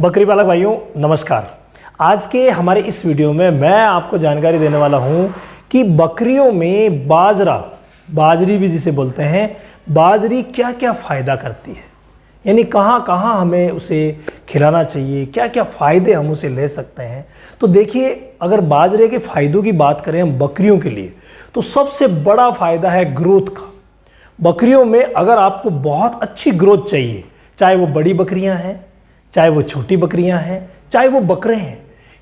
बकरी पालक भाइयों नमस्कार। आज के हमारे इस वीडियो में मैं आपको जानकारी देने वाला हूं कि बकरियों में बाजरी भी जिसे बोलते हैं, बाजरी क्या क्या फ़ायदा करती है, यानी कहाँ कहाँ हमें उसे खिलाना चाहिए, क्या क्या फ़ायदे हम उसे ले सकते हैं। तो देखिए, अगर बाजरे के फ़ायदों की बात करें हम बकरियों के लिए, तो सबसे बड़ा फ़ायदा है ग्रोथ का। बकरियों में अगर आपको बहुत अच्छी ग्रोथ चाहिए, चाहे वो बड़ी बकरियां हैं, चाहे वो छोटी बकरियां हैं, चाहे वो बकरे हैं,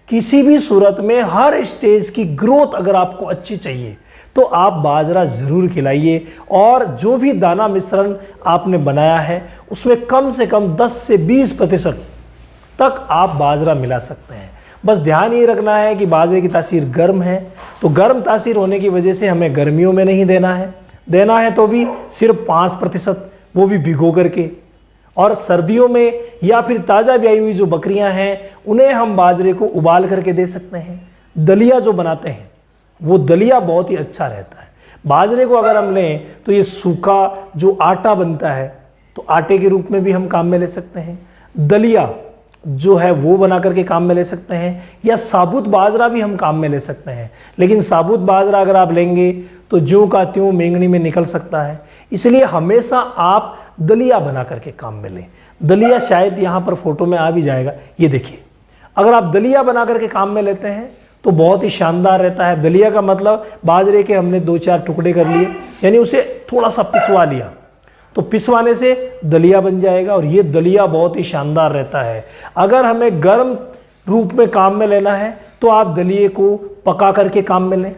किसी भी सूरत में हर स्टेज की ग्रोथ अगर आपको अच्छी चाहिए तो आप बाजरा ज़रूर खिलाइए। और जो भी दाना मिश्रण आपने बनाया है उसमें कम से कम 10 से 20% तक आप बाजरा मिला सकते हैं। बस ध्यान ये रखना है कि बाजरे की तासीर गर्म है, तो गर्म तासीर होने की वजह से हमें गर्मियों में नहीं देना है तो भी सिर्फ 5%, वो भी भिगो करके। और सर्दियों में या फिर ताज़ा ब्याई हुई जो बकरियां हैं उन्हें हम बाजरे को उबाल करके दे सकते हैं। दलिया जो बनाते हैं वो दलिया बहुत ही अच्छा रहता है। बाजरे को अगर हम लें तो ये सूखा जो आटा बनता है तो आटे के रूप में भी हम काम में ले सकते हैं। दलिया जो है वो बना करके काम में ले सकते हैं, या साबुत बाजरा भी हम काम में ले सकते हैं। लेकिन साबुत बाजरा अगर आप लेंगे तो ज्यों का त्यों मेंगनी में निकल सकता है, इसलिए हमेशा आप दलिया बना करके काम में लें। दलिया शायद यहाँ पर फोटो में आ भी जाएगा, ये देखिए। अगर आप दलिया बना करके काम में लेते हैं तो बहुत ही शानदार रहता है। दलिया का मतलब बाजरे के हमने 2-4 टुकड़े कर लिए, यानी उसे थोड़ा सा पिसवा लिया, तो पिसवाने से दलिया बन जाएगा और ये दलिया बहुत ही शानदार रहता है। अगर हमें गर्म रूप में काम में लेना है तो आप दलिए को पका करके काम में लें,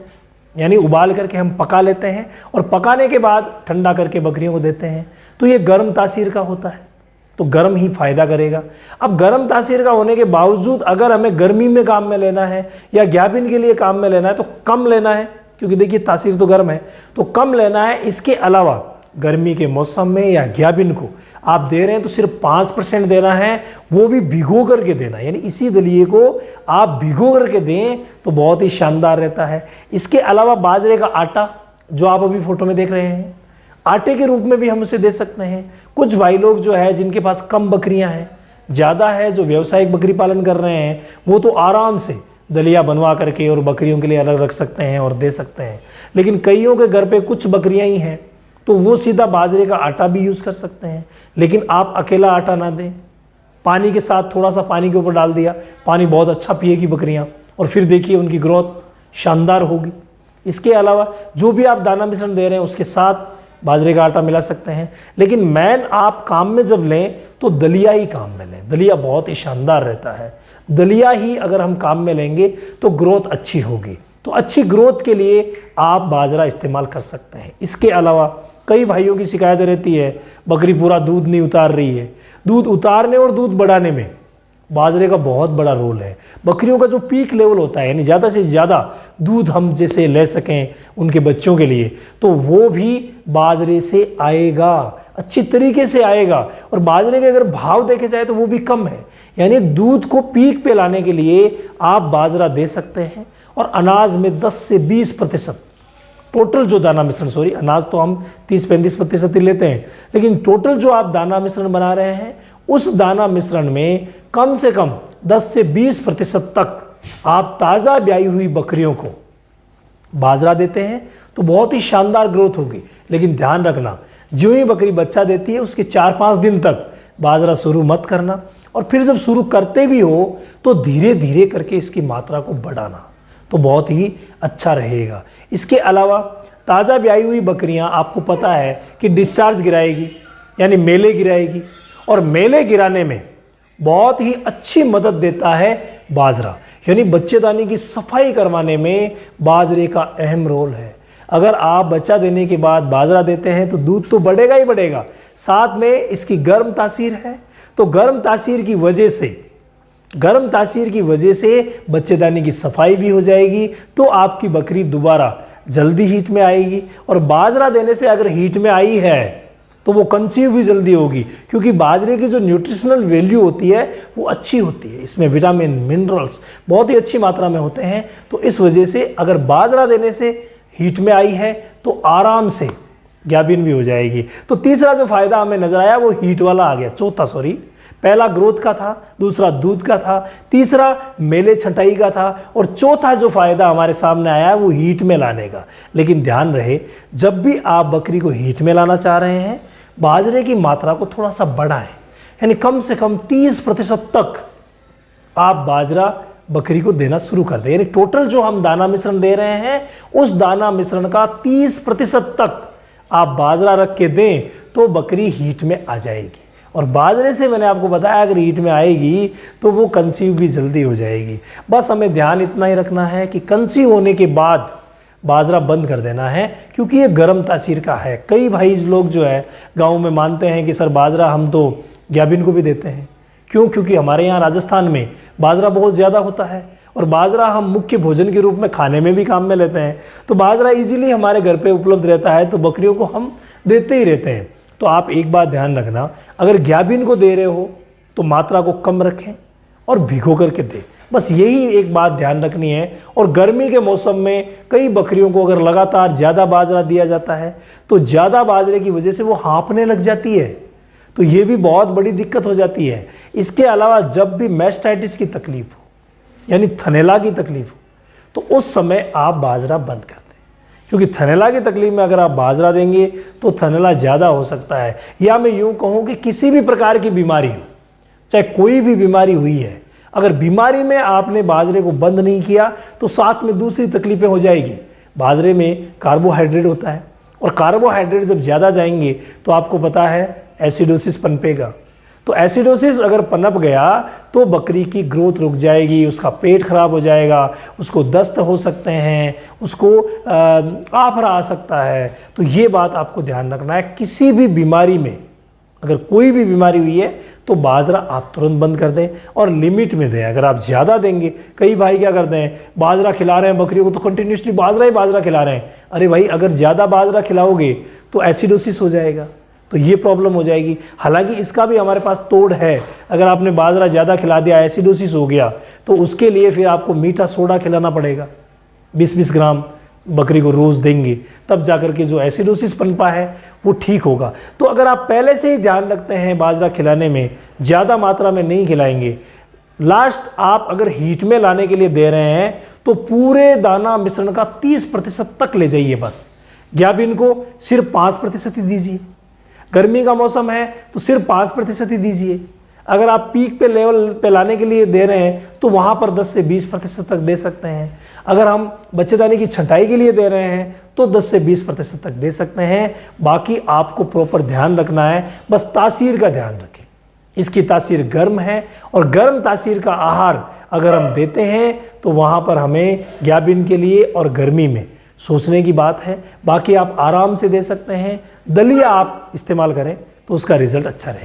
यानी उबाल करके हम पका लेते हैं और पकाने के बाद ठंडा करके बकरियों को देते हैं, तो ये गर्म तासीर का होता है, तो गर्म ही फ़ायदा करेगा। अब गर्म तासीर का होने के बावजूद अगर हमें गर्मी में काम में लेना है या ग्याबिन के लिए काम में लेना है तो कम लेना है, क्योंकि देखिए तासीर तो गर्म है, तो कम लेना है। इसके अलावा गर्मी के मौसम में या ग्याबिन को आप दे रहे हैं तो सिर्फ 5% देना है, वो भी भिगो करके देना, यानी इसी दलिए को आप भिगो करके दें तो बहुत ही शानदार रहता है। इसके अलावा बाजरे का आटा जो आप अभी फोटो में देख रहे हैं, आटे के रूप में भी हम उसे दे सकते हैं। कुछ भाई लोग जो है जिनके पास कम बकरियां हैं, ज़्यादा है, जो व्यावसायिक बकरी पालन कर रहे हैं, वो तो आराम से दलिया बनवा करके और बकरियों के लिए अलग रख सकते हैं और दे सकते हैं। लेकिन कईयों के घर पे कुछ बकरियां ही हैं तो वो सीधा बाजरे का आटा भी यूज़ कर सकते हैं। लेकिन आप अकेला आटा ना दें, पानी के साथ थोड़ा सा पानी के ऊपर डाल दिया, पानी बहुत अच्छा पिएगी बकरियां और फिर देखिए उनकी ग्रोथ शानदार होगी। इसके अलावा जो भी आप दाना मिश्रण दे रहे हैं उसके साथ बाजरे का आटा मिला सकते हैं। लेकिन मैन आप काम में जब लें तो दलिया ही काम में लें, दलिया बहुत ही शानदार रहता है। दलिया ही अगर हम काम में लेंगे तो ग्रोथ अच्छी होगी, तो अच्छी ग्रोथ के लिए आप बाजरा इस्तेमाल कर सकते हैं। इसके अलावा कई भाइयों की शिकायत रहती है बकरी पूरा दूध नहीं उतार रही है। दूध उतारने और दूध बढ़ाने में बाजरे का बहुत बड़ा रोल है। बकरियों का जो पीक लेवल होता है, यानी ज़्यादा से ज़्यादा दूध हम जैसे ले सकें उनके बच्चों के लिए, तो वो भी बाजरे से आएगा, अच्छी तरीके से आएगा। और बाजरे के अगर भाव देखे जाए तो वो भी कम है, यानी दूध को पीक पे लाने के लिए आप बाजरा दे सकते हैं। और अनाज में 10 से 20% टोटल जो दाना मिश्रण, अनाज तो हम 30-35% ही लेते हैं, लेकिन टोटल जो आप दाना मिश्रण बना रहे हैं उस दाना मिश्रण में कम से कम 10 से 20% तक आप ताज़ा ब्याई हुई बकरियों को बाजरा देते हैं तो बहुत ही शानदार ग्रोथ होगी। लेकिन ध्यान रखना, जो ही बकरी बच्चा देती है उसके 4-5 दिन तक बाजरा शुरू मत करना, और फिर जब शुरू करते भी हो तो धीरे धीरे करके इसकी मात्रा को बढ़ाना, तो बहुत ही अच्छा रहेगा। इसके अलावा ताज़ा ब्याई हुई बकरियां आपको पता है कि डिस्चार्ज गिराएगी, यानी मेले गिराएगी, और मेले गिराने में बहुत ही अच्छी मदद देता है बाजरा, यानी बच्चेदानी की सफाई करवाने में बाजरे का अहम रोल है। अगर आप बच्चा देने के बाद बाजरा देते हैं तो दूध तो बढ़ेगा ही बढ़ेगा, साथ में इसकी गर्म तासीर है, तो गर्म तासीर की वजह से बच्चेदानी की सफाई भी हो जाएगी, तो आपकी बकरी दोबारा जल्दी हीट में आएगी। और बाजरा देने से अगर हीट में आई है तो वो कंसीव भी जल्दी होगी, क्योंकि बाजरे की जो न्यूट्रिशनल वैल्यू होती है वो अच्छी होती है, इसमें विटामिन मिनरल्स बहुत ही अच्छी मात्रा में होते हैं। तो इस वजह से अगर बाजरा देने से हीट में आई है तो आराम से ग्याबिन भी हो जाएगी। तो तीसरा जो फायदा हमें नजर आया वो हीट वाला आ गया, चौथा पहला ग्रोथ का था, दूसरा दूध का था, तीसरा मेले छंटाई का था और चौथा जो फायदा हमारे सामने आया है वो हीट में लाने का। लेकिन ध्यान रहे, जब भी आप बकरी को हीट में लाना चाह रहे हैं, बाजरे की मात्रा को थोड़ा सा बढ़ाएं, यानी कम से कम 30% तक आप बाजरा बकरी को देना शुरू कर दें। यानी टोटल जो हम दाना मिश्रण दे रहे हैं उस दाना मिश्रण का 30% तक आप बाजरा रख के दें तो बकरी हीट में आ जाएगी। और बाजरे से मैंने आपको बताया अगर हीट में आएगी तो वो कंसीव भी जल्दी हो जाएगी। बस हमें ध्यान इतना ही रखना है कि कंसीव होने के बाद बाजरा बंद कर देना है, क्योंकि ये गर्म तासीर का है। कई भाई लोग जो है गाँव में मानते हैं कि सर बाजरा हम तो गाभिन को भी देते हैं। क्यों? क्योंकि हमारे यहाँ राजस्थान में बाजरा बहुत ज़्यादा होता है और बाजरा हम मुख्य भोजन के रूप में खाने में भी काम में लेते हैं। तो बाजरा इजीली हमारे घर पे उपलब्ध रहता है तो बकरियों को हम देते ही रहते हैं। तो आप एक बात ध्यान रखना, अगर गाभिन को दे रहे हो तो मात्रा को कम रखें और भिगो करके दें। बस यही एक बात ध्यान रखनी है। और गर्मी के मौसम में कई बकरियों को अगर लगातार ज़्यादा बाजरा दिया जाता है तो ज़्यादा बाजरे की वजह से वो हाँफने लग जाती है, तो ये भी बहुत बड़ी दिक्कत हो जाती है। इसके अलावा जब भी मैस्टाइटिस की तकलीफ हो, यानी थनैला की तकलीफ हो, तो उस समय आप बाजरा बंद कर दें, क्योंकि थनैला की तकलीफ में अगर आप बाजरा देंगे तो थनैला ज़्यादा हो सकता है। या मैं यूँ कहूँ कि किसी भी प्रकार की बीमारी हो, चाहे कोई भी बीमारी हुई है, अगर बीमारी में आपने बाजरे को बंद नहीं किया तो साथ में दूसरी तकलीफें हो जाएगी। बाजरे में कार्बोहाइड्रेट होता है और कार्बोहाइड्रेट जब ज़्यादा जाएंगे तो आपको पता है एसिडोसिस पनपेगा। तो एसिडोसिस अगर पनप गया तो बकरी की ग्रोथ रुक जाएगी, उसका पेट खराब हो जाएगा, उसको दस्त हो सकते हैं, उसको आफरा आ सकता है। तो ये बात आपको ध्यान रखना है। किसी भी बीमारी में अगर कोई भी बीमारी हुई है तो बाजरा आप तुरंत बंद कर दें और लिमिट में दें। अगर आप ज़्यादा देंगे, कई भाई क्या करते हैं, बाजरा खिला रहे हैं बकरियों को तो कंटिन्यूसली बाजरा खिला रहे हैं। अरे भाई, अगर ज़्यादा बाजरा खिलाओगे तो एसिडोसिस हो जाएगा, तो ये प्रॉब्लम हो जाएगी। हालांकि इसका भी हमारे पास तोड़ है। अगर आपने बाजरा ज़्यादा खिला दिया, एसिडोसिस हो गया, तो उसके लिए फिर आपको मीठा सोडा खिलाना पड़ेगा। 20-20 ग्राम बकरी को रोज़ देंगे, तब जाकर के जो एसिडोसिस पनपा है वो ठीक होगा। तो अगर आप पहले से ही ध्यान रखते हैं बाजरा खिलाने में, ज़्यादा मात्रा में नहीं खिलाएंगे, लास्ट आप अगर हीट में लाने के लिए दे रहे हैं तो पूरे दाना मिश्रण का 30% तक ले जाइए। बस गाभिन को सिर्फ 5% ही दीजिए। गर्मी का मौसम है तो सिर्फ 5% ही दीजिए। अगर आप पीक पे लेवल पे लाने के लिए दे रहे हैं तो वहाँ पर 10 से 20% तक दे सकते हैं। अगर हम बच्चेदानी की छंटाई के लिए दे रहे हैं तो 10 से 20% तक दे सकते हैं। बाकी आपको प्रॉपर ध्यान रखना है, बस तासीर का ध्यान रखें। इसकी तासीर गर्म है और गर्म तासीर का आहार अगर हम देते हैं तो वहाँ पर हमें गाभिन के लिए और गर्मी में सोचने की बात है। बाकी आप आराम से दे सकते हैं। दलिया आप इस्तेमाल करें तो उसका रिजल्ट अच्छा रहेगा।